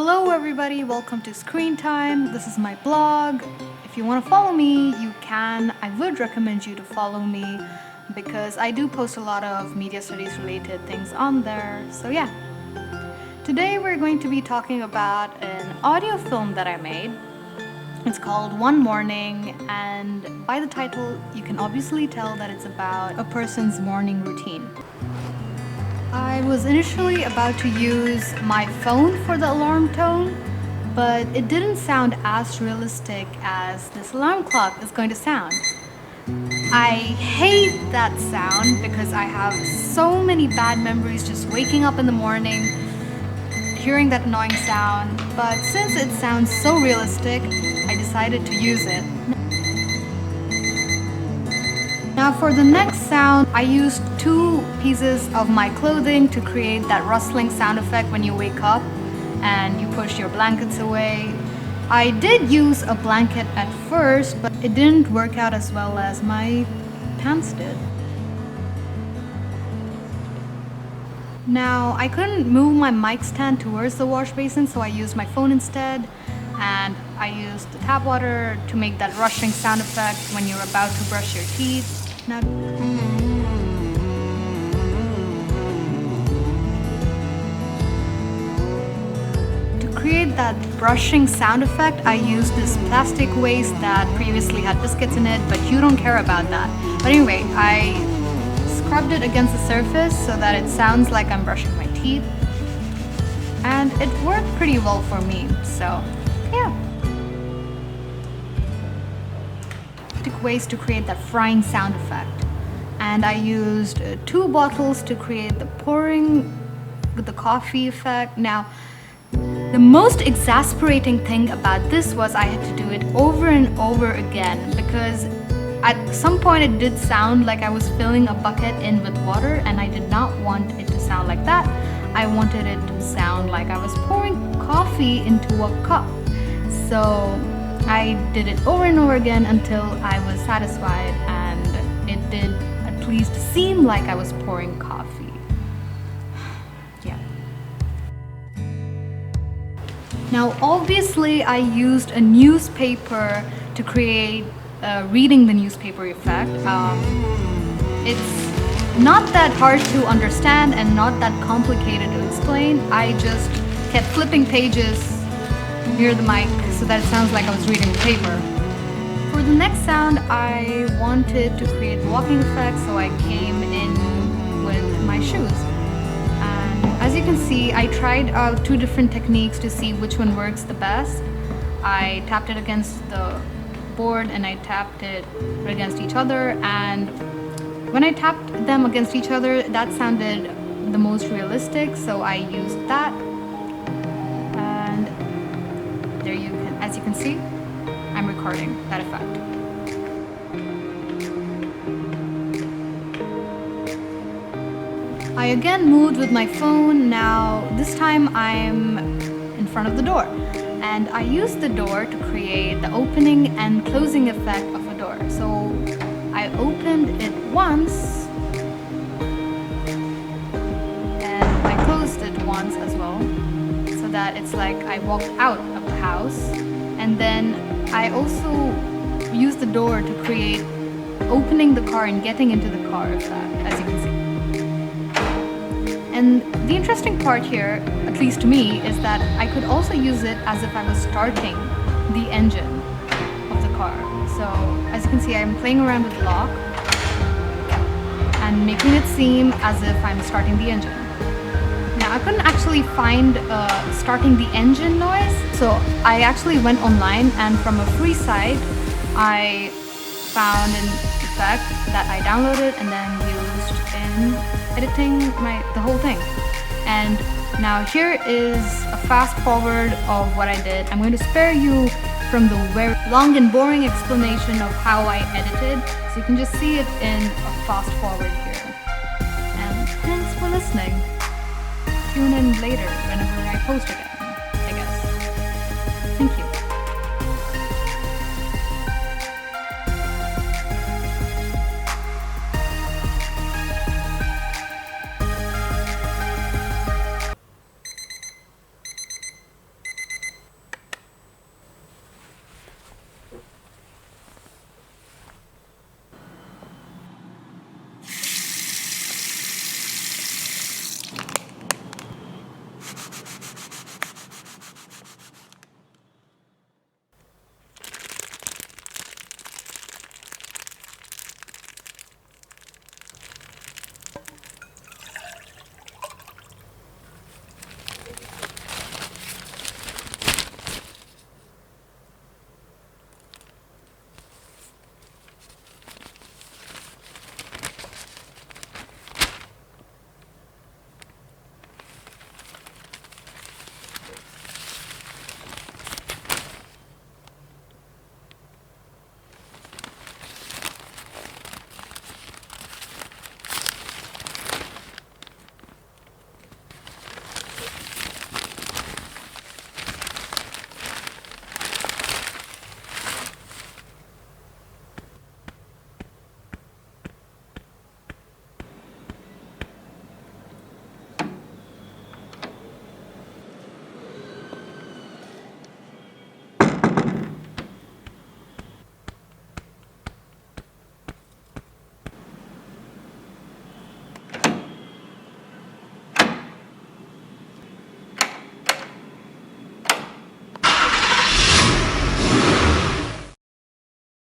Hello everybody, welcome to ScreenTime. This is my blog. If you want to follow me, you can. I would recommend you to follow me because I do post a lot of media studies related things on there. So yeah. Today we're going to be talking about an audio film that I made. It's called One Morning, and by the title you can obviously tell that it's about a person's morning routine. I was initially about to use my phone for the alarm tone, but it didn't sound as realistic as this alarm clock is going to sound. I hate that sound because I have so many bad memories just waking up in the morning, hearing that annoying sound, but since it sounds so realistic, I decided to use it. Now for the next sound, I used two pieces of my clothing to create that rustling sound effect when you wake up and you push your blankets away. I did use a blanket at first, but it didn't work out as well as my pants did. Now I couldn't move my mic stand towards the wash basin, so I used my phone instead, and I used the tap water to make that rushing sound effect when you're about to brush your teeth. Now, to create that brushing sound effect, I used this plastic waste that previously had biscuits in it, but you don't care about that. But anyway, I scrubbed it against the surface so that it sounds like I'm brushing my teeth, and it worked pretty well for me, so yeah. Ways to create that frying sound effect, and I used two bottles to create the pouring with the coffee effect. Now the most exasperating thing about this was I had to do it over and over again because at some point it did sound like I was filling a bucket in with water, and I did not want it to sound like that. I wanted it to sound like I was pouring coffee into a cup. So I did it over and over again until I was satisfied, and it did at least seem like I was pouring coffee. Yeah. Now obviously I used a newspaper to create reading the newspaper effect. It's not that hard to understand and not that complicated to explain. I just kept flipping pages near the mic so that it sounds like I was reading the paper. For the next sound, I wanted to create walking effect, so I came in with my shoes. And as you can see, I tried out two different techniques to see which one works the best. I tapped it against the board and I tapped it against each other, and when I tapped them against each other, that sounded the most realistic, so I used that. There you can, as you can see, I'm recording that effect. I again moved with my phone. Now this time I'm in front of the door, and I used the door to create the opening and closing effect of a door. So I opened it once and I closed it once as well, so that it's like I walked out of the house. And then I also used the door to create opening the car and getting into the car effect, as you can see. And the interesting part here, at least to me, is that I could also use it as if I was starting the engine of the car. So as you can see, I'm playing around with the lock and making it seem as if I'm starting the engine. I couldn't actually find starting the engine noise, so I actually went online, and from a free site I found an effect that I downloaded and then used in editing the whole thing. And now here is a fast forward of what I did. I'm going to spare you from the very long and boring explanation of how I edited, so you can just see it in a fast forward here. And thanks for listening. Tune in later whenever I post again, I guess. Thank you.